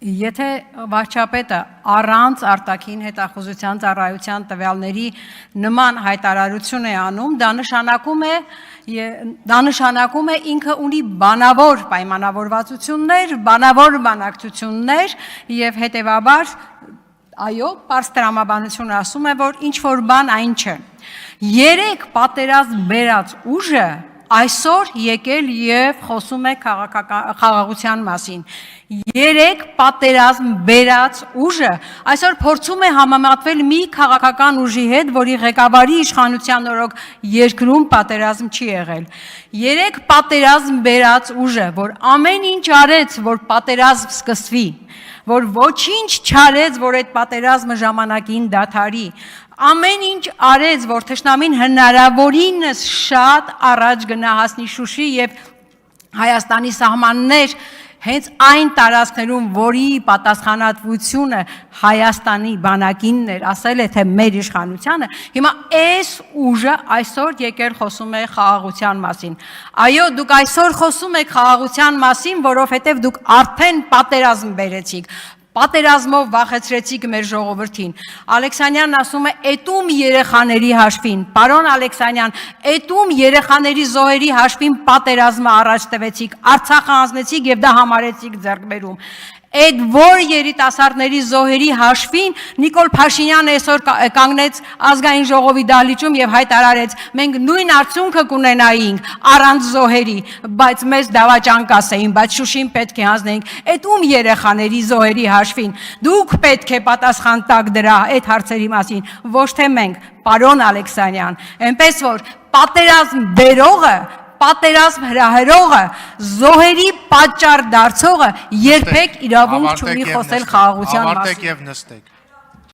Եթե վարչապետը առանց արտաքին հետախուզության ծառայության տվյալների նման հայտարարություն է անում, դա նշանակում է ինքը ունի բանավոր պայմանավորվածություններ, բանավոր բանակցություններ եւ հետեւաբար այո, պարզ տրամաբանությունը ասում է, որ ինչ որ բան այն չէ։ Երեք պատերազմ բերած ուժը այսօր եկել եւ խոսում է խաղաղության մասին։ Երեք պատերազմ բերած ուժը այսօր փորձում է համեմատվել մի քաղաքական ուժի հետ, որի ղեկավարի իշխանության օրոք երկրում պատերազմ չի եղել։ Երեք պատերազմ բերած ուժը, որ ամեն ինչ արեց, որ պատերազմ սկսվի, որ ոչինչ չարեց, որ այդ պատերազմը ժամանակին դադարի, ամեն ինչ արեց, որ թշնամին հնարավորինս շատ առաջ գնահասնի Շուշի եւ Հայաստանի սահմաններ հենց այն տարածքներում, որի պատասխանատվությունը Հայաստանի բանակինն էր, ասել է, թե մեր իշխանությանը, հիմա այս ուժը այսօր եկել խոսում է խաղաղության մասին։ Այո, դուք այսօր խոսում եք խաղաղության մասին, որովհետև դուք արդեն պատերազմ բերեցիք։ Պատերազմով վախեցրեցիք մեր ժողովրդին։ Ալեքսանյանն ասում է, «Էտում երեխաների հաշվին»։ Պարոն Ալեքսանյան, էտում երեխաների զոհերի հաշվին պատերազմը առաջ տվեցիք, Արցախը հանձնեցիք եւ դա համարեցիք ձեռքբերում։ Այդ որ երիտասարդների զոհերի հաշվին Նիկոլ Փաշինյանը այսօր կանգնեց ազգային ժողովի դահլիճում եւ հայտարարեց. մենք նույն արդյունքը կունենայինք առանց զոհերի, բայց մեզ դավաճան կասեին, բայց Շուշին պետք է հանձնեինք։ Այդ ում երեխաների զոհերի հաշվին դուք պետք է պատասխան տաք դրա այդ հարցերի մասին, ոչ թե մենք, պարոն Ալեքսանյան, այնպես որ պատերազմ բերողը պատերազմ հրահրողը, զոհերի պատճառ դարձողը երբեք իրավունք չունի խոսել խաղաղության մասին։ Ավարտեք եւ նստեք։